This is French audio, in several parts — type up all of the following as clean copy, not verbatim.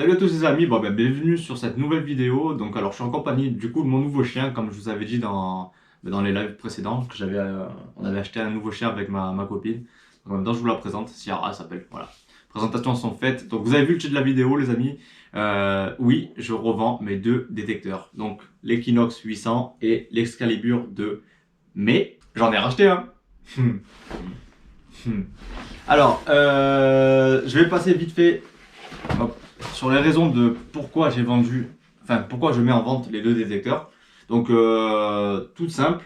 Salut à tous les amis, bienvenue sur cette nouvelle vidéo. Donc alors je suis en compagnie du coup de mon nouveau chien, comme je vous avais dit dans les lives précédents, on avait acheté un nouveau chien avec ma copine. Donc maintenant je vous la présente, Ciara elle s'appelle, voilà. Présentations sont faites. Donc vous avez vu le titre de la vidéo les amis. Oui, je revends mes deux détecteurs. Donc l'Equinox 800 et l'Excalibur 2. Mais j'en ai racheté un. Alors, je vais passer vite fait hop, sur les raisons de pourquoi j'ai vendu, enfin pourquoi je mets en vente les deux détecteurs. Donc, tout simple,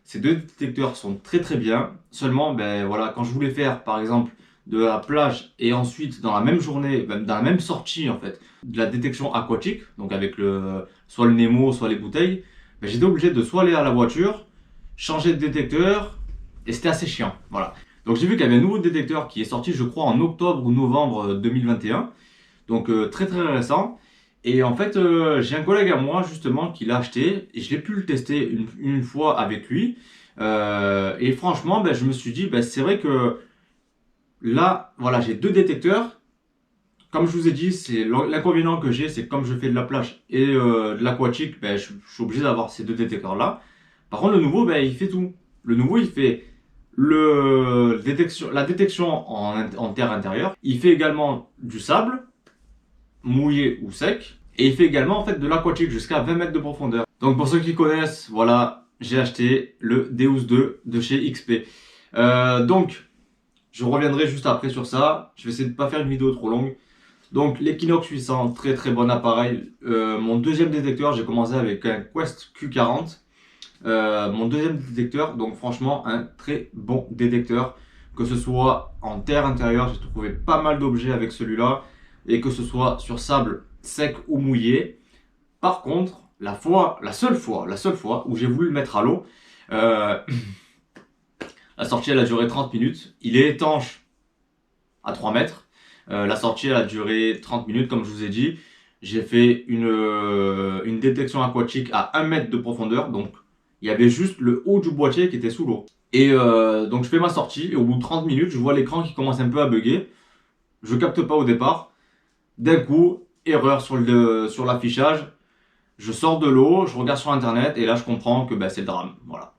ces deux détecteurs sont très très bien. Seulement, ben voilà, quand je voulais faire par exemple de la plage et ensuite dans la même journée, dans la même sortie en fait, de la détection aquatique, donc avec soit le Nemo, soit les bouteilles, ben, j'étais obligé de soit aller à la voiture, changer de détecteur, et c'était assez chiant. Voilà. Donc j'ai vu qu'il y avait un nouveau détecteur qui est sorti, je crois, en octobre ou novembre 2021. Donc très très récent. Et en fait, j'ai un collègue à moi justement qui l'a acheté et je l'ai pu le tester une fois avec lui. Et franchement, je me suis dit, c'est vrai que là, voilà, j'ai deux détecteurs. Comme je vous ai dit, c'est l'inconvénient que j'ai, c'est que comme je fais de la plage et de l'aquatique, je suis obligé d'avoir ces deux détecteurs-là. Par contre, le nouveau, il fait tout. Le nouveau, il fait la détection en terre intérieure. Il fait également du sable, mouillé ou sec. Et il fait également en fait de l'aquatique jusqu'à 20 mètres de profondeur. Donc pour ceux qui connaissent, voilà, j'ai acheté le Deus 2 de chez XP. Donc, je reviendrai juste après sur ça. Je vais essayer de ne pas faire une vidéo trop longue. Donc l'Equinox 800, très très bon appareil. Mon deuxième détecteur, j'ai commencé avec un Quest Q40. Mon deuxième détecteur, donc franchement un très bon détecteur. Que ce soit en terre intérieure, j'ai trouvé pas mal d'objets avec celui-là. Et que ce soit sur sable sec ou mouillé. Par contre, la seule fois où j'ai voulu le mettre à l'eau, euh, la sortie elle a duré 30 minutes. Il est étanche à 3 mètres. La sortie elle a duré 30 minutes comme je vous ai dit. J'ai fait une détection aquatique à 1 mètre de profondeur. Donc il y avait juste le haut du boîtier qui était sous l'eau. Et donc je fais ma sortie et au bout de 30 minutes, je vois l'écran qui commence un peu à bugger. Je capte pas au départ. D'un coup, erreur sur l'affichage. Je sors de l'eau, je regarde sur internet et là je comprends que c'est le drame. Voilà.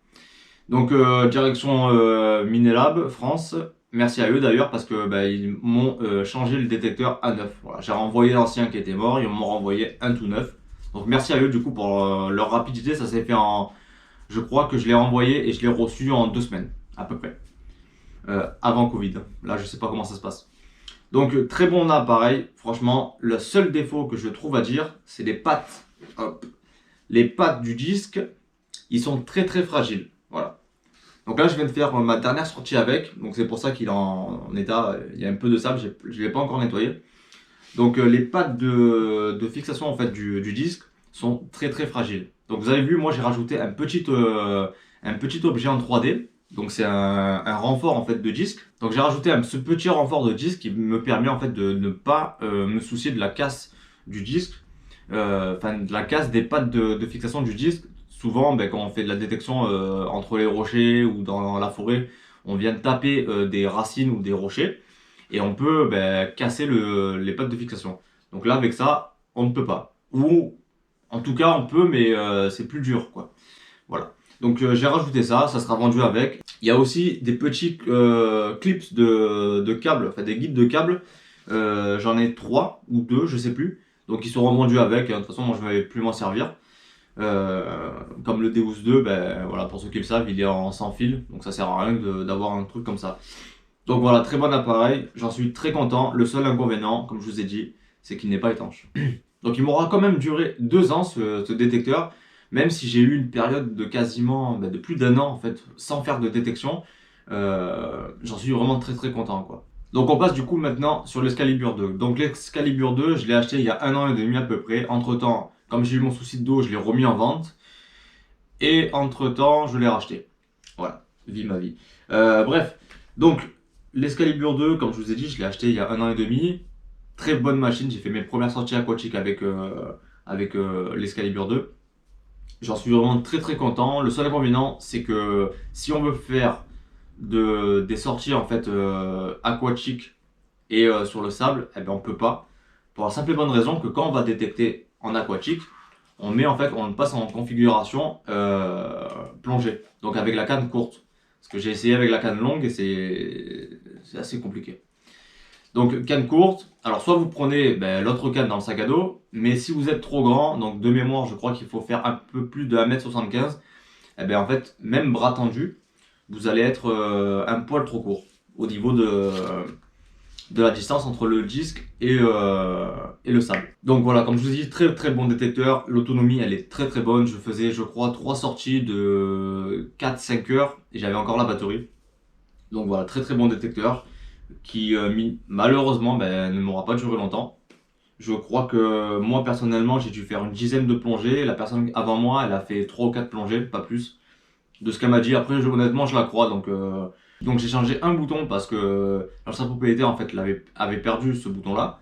Donc direction Minelab France. Merci à eux d'ailleurs parce que ils m'ont changé le détecteur à neuf. Voilà. J'ai renvoyé l'ancien qui était mort, ils m'ont renvoyé un tout neuf. Donc merci à eux du coup pour leur rapidité. Ça s'est fait je crois que je l'ai renvoyé et je l'ai reçu en 2 semaines à peu près. Avant Covid. Là je sais pas comment ça se passe. Donc très bon appareil, franchement, le seul défaut que je trouve à dire, c'est les pattes. Hop. Les pattes du disque, ils sont très très fragiles. Voilà. Donc là, je viens de faire ma dernière sortie avec, donc c'est pour ça qu'il est en état, il y a un peu de sable, je ne l'ai pas encore nettoyé. Donc les pattes de fixation en fait du disque sont très très fragiles. Donc vous avez vu, moi j'ai rajouté un petit objet en 3D. Donc c'est un renfort en fait de disque. Donc j'ai rajouté ce petit renfort de disque qui me permet en fait de ne pas me soucier de la casse du disque, enfin de la casse des pattes de fixation du disque. Souvent, quand on fait de la détection entre les rochers ou dans la forêt, on vient taper des racines ou des rochers et on peut casser les pattes de fixation. Donc là, avec ça, on ne peut pas. Ou en tout cas, on peut, mais c'est plus dur, quoi. Voilà. Donc j'ai rajouté ça, ça sera vendu avec. Il y a aussi des petits clips de câbles, enfin des guides de câbles. J'en ai 3 ou 2, je sais plus. Donc ils seront vendus avec. De toute façon, moi je ne vais plus m'en servir. Comme le Deus 2, voilà, pour ceux qui le savent, il est en sans fil. Donc ça sert à rien d'avoir un truc comme ça. Donc voilà, très bon appareil. J'en suis très content. Le seul inconvénient, comme je vous ai dit, c'est qu'il n'est pas étanche. Donc il m'aura quand même duré 2 ans ce détecteur. Même si j'ai eu une période de quasiment, de plus d'1 an en fait, sans faire de détection, j'en suis vraiment très très content quoi. Donc on passe du coup maintenant sur l'Excalibur 2. Donc l'Excalibur 2, je l'ai acheté il y a 1 an et demi à peu près. Entre temps, comme j'ai eu mon souci de dos, je l'ai remis en vente. Et entre temps, je l'ai racheté. Voilà, vie ma vie. Bref, donc l'Excalibur 2, comme je vous ai dit, je l'ai acheté il y a 1 an et demi. Très bonne machine, j'ai fait mes premières sorties aquatiques avec l'Excalibur 2. J'en suis vraiment très très content. Le seul inconvénient, c'est que si on veut faire des sorties en fait aquatiques et sur le sable, on peut pas Pour la simple et bonne raison que quand on va détecter en aquatique, on passe en configuration plongée, donc avec la canne courte. Parce que j'ai essayé avec la canne longue et c'est assez compliqué. Donc canne courte, alors soit vous prenez l'autre canne dans le sac à dos, mais si vous êtes trop grand, donc de mémoire je crois qu'il faut faire un peu plus de 1m75, et bien en fait même bras tendu, vous allez être un poil trop court au niveau de la distance entre le disque et le sable. Donc voilà, comme je vous dis, très très bon détecteur, l'autonomie elle est très très bonne, je faisais je crois 3 sorties de 4-5 heures et j'avais encore la batterie. Donc voilà, très très bon détecteur qui malheureusement ne m'aura pas duré longtemps. Je crois que moi personnellement j'ai dû faire une dizaine de plongées, la personne avant moi elle a fait 3 ou 4 plongées, pas plus. De ce qu'elle m'a dit, après honnêtement je la crois, donc j'ai changé un bouton parce que sa propriétaire en fait avait perdu ce bouton là.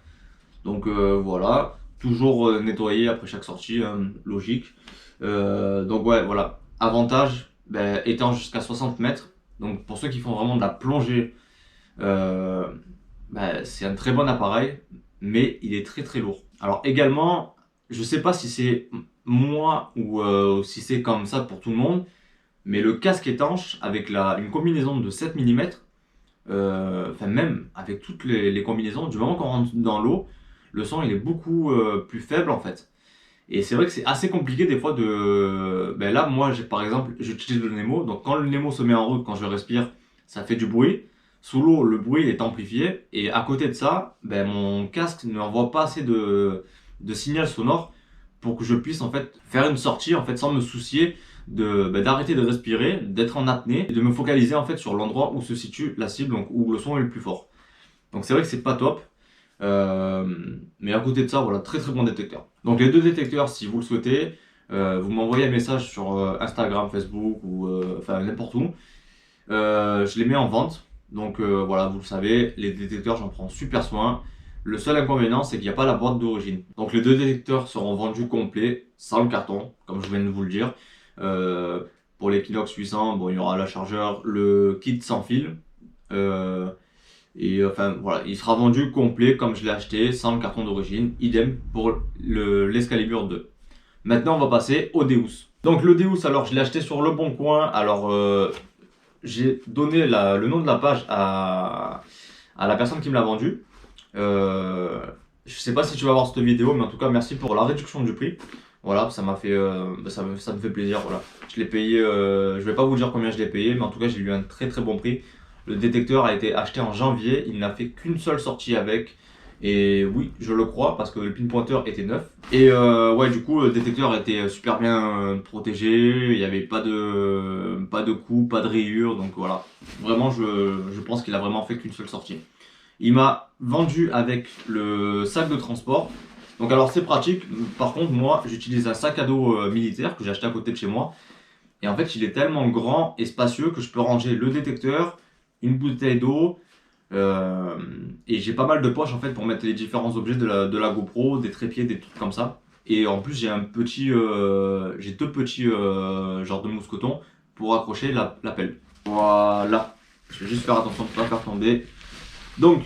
Donc voilà, toujours nettoyer après chaque sortie, hein, logique. Donc ouais voilà, avantage, étant jusqu'à 60 mètres. Donc pour ceux qui font vraiment de la plongée, euh, c'est un très bon appareil, mais il est très très lourd. Alors également, je sais pas si c'est moi ou si c'est comme ça pour tout le monde, mais le casque étanche avec une combinaison de 7 mm, enfin même avec toutes les combinaisons, du moment qu'on rentre dans l'eau, le son il est beaucoup plus faible en fait. Et c'est vrai que c'est assez compliqué des fois là moi par exemple j'utilise le Nemo, donc quand le Nemo se met en route, quand je respire, ça fait du bruit. Sous l'eau, le bruit est amplifié et à côté de ça, mon casque n'envoie pas assez de signal sonore pour que je puisse en fait faire une sortie en fait sans me soucier d'arrêter de respirer, d'être en apnée et de me focaliser en fait sur l'endroit où se situe la cible, donc où le son est le plus fort. Donc c'est vrai que c'est pas top. Mais à côté de ça, voilà, très très bon détecteur. Donc les deux détecteurs, si vous le souhaitez, vous m'envoyez un message sur Instagram, Facebook ou enfin n'importe où. Je les mets en vente. Donc voilà, vous le savez, les détecteurs, j'en prends super soin. Le seul inconvénient, c'est qu'il n'y a pas la boîte d'origine. Donc les deux détecteurs seront vendus complets, sans le carton, comme je viens de vous le dire. Pour l'Equinox 800, bon, il y aura le chargeur, le kit sans fil. Enfin voilà, il sera vendu complet comme je l'ai acheté, sans le carton d'origine. Idem pour l'Excalibur 2. Maintenant, on va passer au Deus. Donc le Deus, alors je l'ai acheté sur Le Bon Coin. Alors j'ai donné le nom de la page à la personne qui me l'a vendu. Je sais pas si tu vas voir cette vidéo, mais en tout cas merci pour la réduction du prix. Voilà, ça m'a fait, ça me fait plaisir. Voilà, je l'ai payé. Je vais pas vous dire combien je l'ai payé, mais en tout cas j'ai eu un très très bon prix. Le détecteur a été acheté en janvier, il n'a fait qu'une seule sortie avec. Et oui, je le crois parce que le pinpointeur était neuf. Et ouais, du coup, le détecteur était super bien protégé. Il n'y avait pas de coups, pas de rayures. Donc voilà, vraiment, je pense qu'il a vraiment fait qu'une seule sortie. Il m'a vendu avec le sac de transport. Donc alors c'est pratique. Par contre, moi, j'utilise un sac à dos militaire que j'ai acheté à côté de chez moi. Et en fait, il est tellement grand et spacieux que je peux ranger le détecteur, une bouteille d'eau. Et j'ai pas mal de poches en fait pour mettre les différents objets de la GoPro, des trépieds, des trucs comme ça. Et en plus j'ai j'ai deux petits genres de mousquetons pour accrocher la pelle. Voilà. Je vais juste faire attention de ne pas faire tomber. Donc,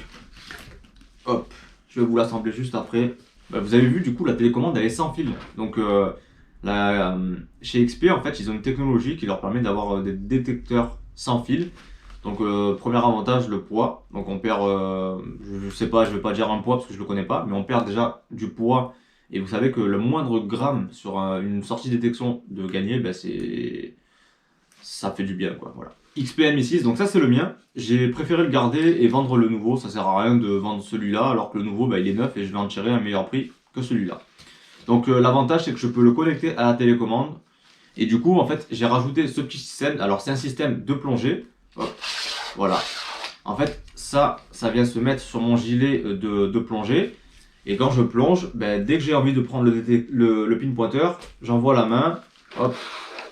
hop, je vais vous l'assembler juste après. Vous avez vu du coup la télécommande elle est sans fil. Donc chez XP en fait ils ont une technologie qui leur permet d'avoir des détecteurs sans fil. Donc premier avantage, le poids. Donc on perd, je sais pas, je vais pas dire un poids parce que je le connais pas, mais on perd déjà du poids. Et vous savez que le moindre gramme sur une sortie de détection de gagner, ça fait du bien quoi. Voilà. XPM i6, donc ça c'est le mien. J'ai préféré le garder et vendre le nouveau. Ça sert à rien de vendre celui-là alors que le nouveau il est neuf et je vais en tirer un meilleur prix que celui-là. Donc l'avantage c'est que je peux le connecter à la télécommande. Et du coup en fait j'ai rajouté ce petit système. Alors c'est un système de plongée. Hop, voilà. En fait, ça vient se mettre sur mon gilet de plongée. Et quand je plonge, dès que j'ai envie de prendre le pinpointeur, j'envoie la main, hop,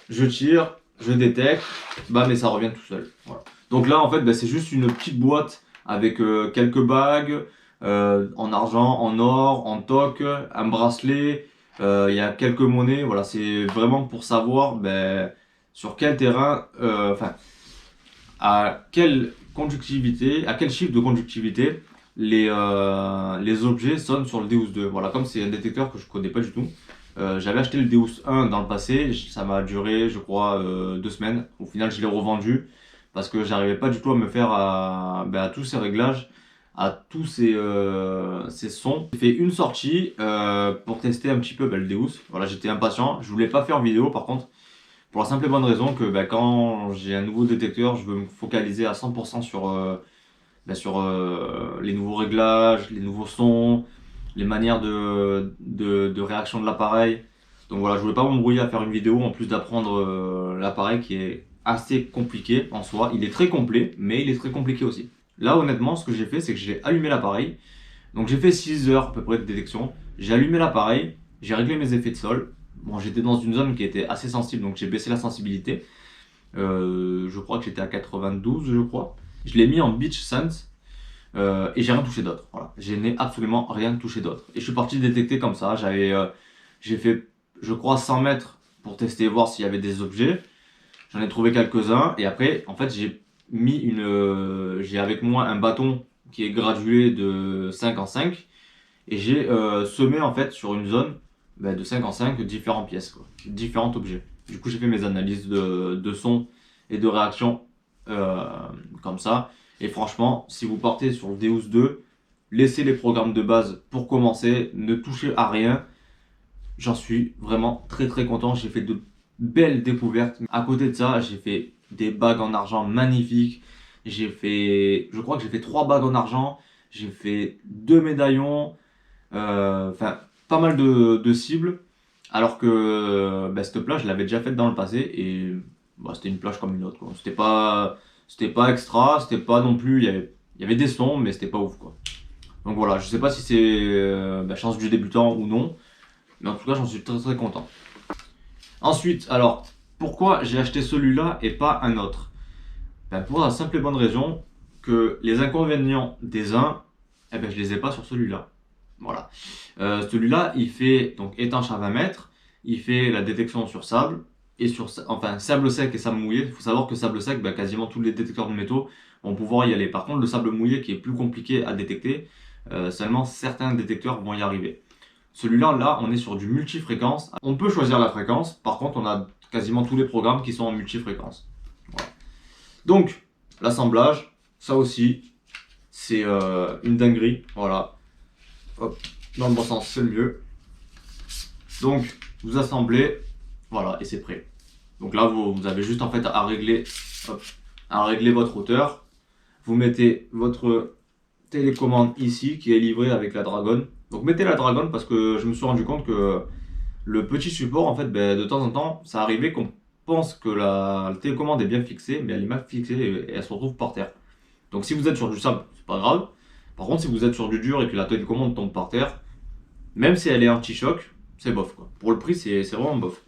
je tire, je détecte, bam, et ça revient tout seul. Voilà. Donc là, en fait, c'est juste une petite boîte avec quelques bagues en argent, en or, en toc, un bracelet. Il y a quelques monnaies. Voilà, c'est vraiment pour savoir sur quel terrain, à quelle conductivité, à quel chiffre de conductivité les objets sonnent sur le Deus 2. Voilà, comme c'est un détecteur que je connais pas du tout. J'avais acheté le Deus 1 dans le passé, ça m'a duré je crois 2 semaines. Au final je l'ai revendu parce que j'arrivais pas du tout à me faire à tous ces réglages, à tous ces sons. J'ai fait une sortie pour tester un petit peu le Deus. Voilà, j'étais impatient, je voulais pas faire vidéo par contre. Pour la simple et bonne raison que quand j'ai un nouveau détecteur, je veux me focaliser à 100% sur les nouveaux réglages, les nouveaux sons, les manières de réaction de l'appareil. Donc voilà, je voulais pas m'embrouiller à faire une vidéo en plus d'apprendre l'appareil qui est assez compliqué en soi. Il est très complet, mais il est très compliqué aussi. Là, honnêtement, ce que j'ai fait, c'est que j'ai allumé l'appareil. Donc j'ai fait 6 heures à peu près de détection. J'ai allumé l'appareil, j'ai réglé mes effets de sol. Bon, j'étais dans une zone qui était assez sensible, donc j'ai baissé la sensibilité. Je crois que j'étais à 92, je crois. Je l'ai mis en Beach Sense et j'ai rien touché d'autre. Voilà. Je n'ai absolument rien touché d'autre. Et je suis parti détecter comme ça. J'ai fait, je crois, 100 mètres pour tester, voir s'il y avait des objets. J'en ai trouvé quelques-uns. Et après, en fait, j'ai avec moi un bâton qui est gradué de 5 en 5. Et j'ai semé en fait sur une zone de 5 en 5 différentes pièces, quoi, différents objets. Du coup, j'ai fait mes analyses de son et de réaction comme ça. Et franchement, si vous partez sur le Deus 2, laissez les programmes de base pour commencer, ne touchez à rien. J'en suis vraiment très très content. J'ai fait de belles découvertes. À côté de ça, j'ai fait des bagues en argent magnifiques. Je crois que j'ai fait 3 bagues en argent. J'ai fait 2 médaillons. Enfin, pas mal de cibles. Alors que cette plage, je l'avais déjà faite dans le passé et c'était une plage comme une autre, quoi. C'était pas extra, c'était pas non plus. Il y avait des sons, mais c'était pas ouf, quoi. Donc voilà, je sais pas si c'est chance du débutant ou non, mais en tout cas, j'en suis très très content. Ensuite, alors, pourquoi j'ai acheté celui-là et pas un autre? Pour la simple et bonne raison que les inconvénients des uns, je les ai pas sur celui-là. Voilà. Celui-là, il fait donc étanche à 20 mètres, il fait la détection sur sable, et sable sec et sable mouillé. Il faut savoir que sable sec, quasiment tous les détecteurs de métaux vont pouvoir y aller. Par contre, le sable mouillé qui est plus compliqué à détecter, seulement certains détecteurs vont y arriver. Celui-là, là, on est sur du multifréquence. On peut choisir la fréquence, par contre, on a quasiment tous les programmes qui sont en multifréquence. Voilà. Donc, l'assemblage, ça aussi, c'est une dinguerie. Voilà. Hop, dans le bon sens, c'est le mieux. Donc, vous assemblez, voilà, et c'est prêt. Donc là, vous avez juste en fait à régler votre hauteur. Vous mettez votre télécommande ici qui est livrée avec la Dragon. Donc mettez la Dragon parce que je me suis rendu compte que le petit support, en fait, de temps en temps, ça arrivait qu'on pense que la télécommande est bien fixée, mais elle est mal fixée et elle se retrouve par terre. Donc si vous êtes sur du sable, c'est pas grave. Par contre, si vous êtes sur du dur et que la télécommande tombe par terre, même si elle est anti-choc, c'est bof, quoi. Pour le prix, c'est vraiment bof.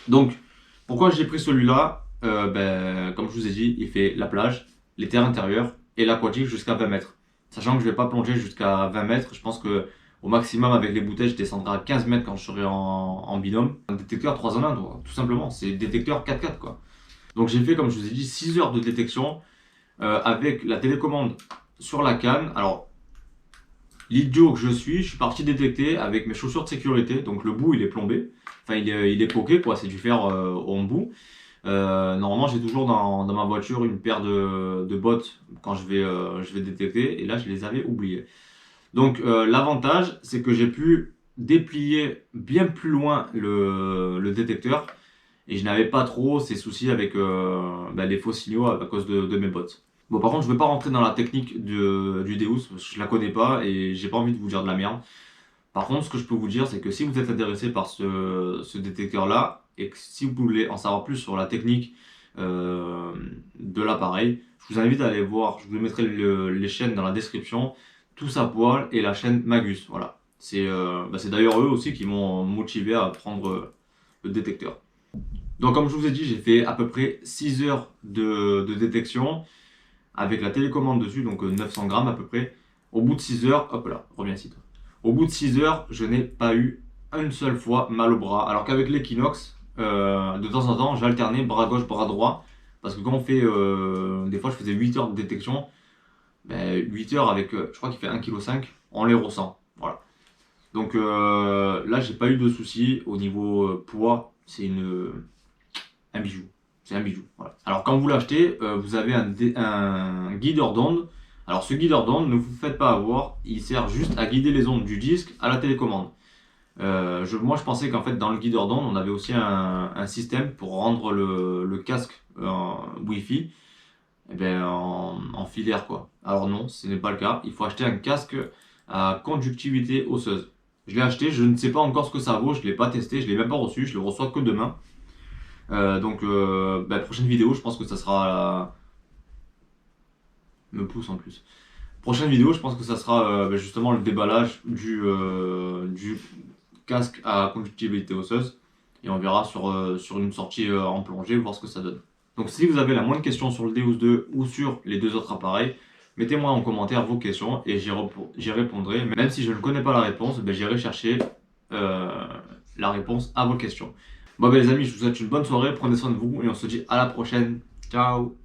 Donc, pourquoi j'ai pris celui-là? Comme je vous ai dit, il fait la plage, les terres intérieures et l'aquatique jusqu'à 20 mètres. Sachant que je ne vais pas plonger jusqu'à 20 mètres, je pense que au maximum avec les bouteilles, je descendrai à 15 mètres quand je serai en binôme. Un détecteur 3 en 1, tout simplement. C'est détecteur 4x4, quoi. Donc j'ai fait, comme je vous ai dit, 6 heures de détection avec la télécommande sur la canne. Alors, l'idiot que je suis parti détecter avec mes chaussures de sécurité. Donc le bout, il est plombé. Enfin, il est poqué, quoi. C'est du fer en bout. Normalement, j'ai toujours dans ma voiture une paire de bottes quand je vais détecter. Et là, je les avais oubliées. Donc, l'avantage, c'est que j'ai pu déplier bien plus loin le détecteur. Et je n'avais pas trop ces soucis avec les faux signaux à cause de mes bottes. Bon, par contre, je ne vais pas rentrer dans la technique du Deus parce que je la connais pas et j'ai pas envie de vous dire de la merde. Par contre, ce que je peux vous dire, c'est que si vous êtes intéressé par ce détecteur-là et que si vous voulez en savoir plus sur la technique de l'appareil, je vous invite à aller voir. Je vous mettrai les chaînes dans la description, Tous à poil et la chaîne Magus. Voilà. C'est d'ailleurs eux aussi qui m'ont motivé à prendre le détecteur. Donc, comme je vous ai dit, j'ai fait à peu près 6 heures de détection avec la télécommande dessus, donc 900 grammes à peu près. Au bout de 6 heures, hop là, reviens ici toi. Au bout de 6 heures, je n'ai pas eu une seule fois mal au bras. Alors qu'avec l'Equinox, de temps en temps, j'alternais bras gauche, bras droit. Parce que quand on fait, des fois je faisais 8 heures de détection. ben, 8 heures avec, je crois qu'il fait 1,5 kg, on les ressent. Voilà. Donc là, j'ai pas eu de soucis au niveau poids, c'est un bijou. C'est un bijou. Voilà. Alors quand vous l'achetez, vous avez un guideur d'onde. Alors ce guideur d'onde, ne vous faites pas avoir, il sert juste à guider les ondes du disque à la télécommande. Moi je pensais qu'en fait dans le guideur d'onde, on avait aussi un système pour rendre le casque Wi-Fi en filaire quoi. Alors non, ce n'est pas le cas. Il faut acheter un casque à conductivité osseuse. Je l'ai acheté, je ne sais pas encore ce que ça vaut, je ne l'ai pas testé, je ne l'ai même pas reçu, je le reçois que demain. Prochaine vidéo, je pense que ça sera. Me pousse en plus. Prochaine vidéo, je pense que ça sera justement le déballage du casque à conductivité osseuse. Et on verra sur une sortie en plongée, voir ce que ça donne. Donc si vous avez la moindre question sur le Deus 2 ou sur les deux autres appareils, mettez-moi en commentaire vos questions et j'y répondrai. Même si je ne connais pas la réponse, j'irai chercher la réponse à vos questions. Bon les amis, je vous souhaite une bonne soirée, prenez soin de vous et on se dit à la prochaine. Ciao.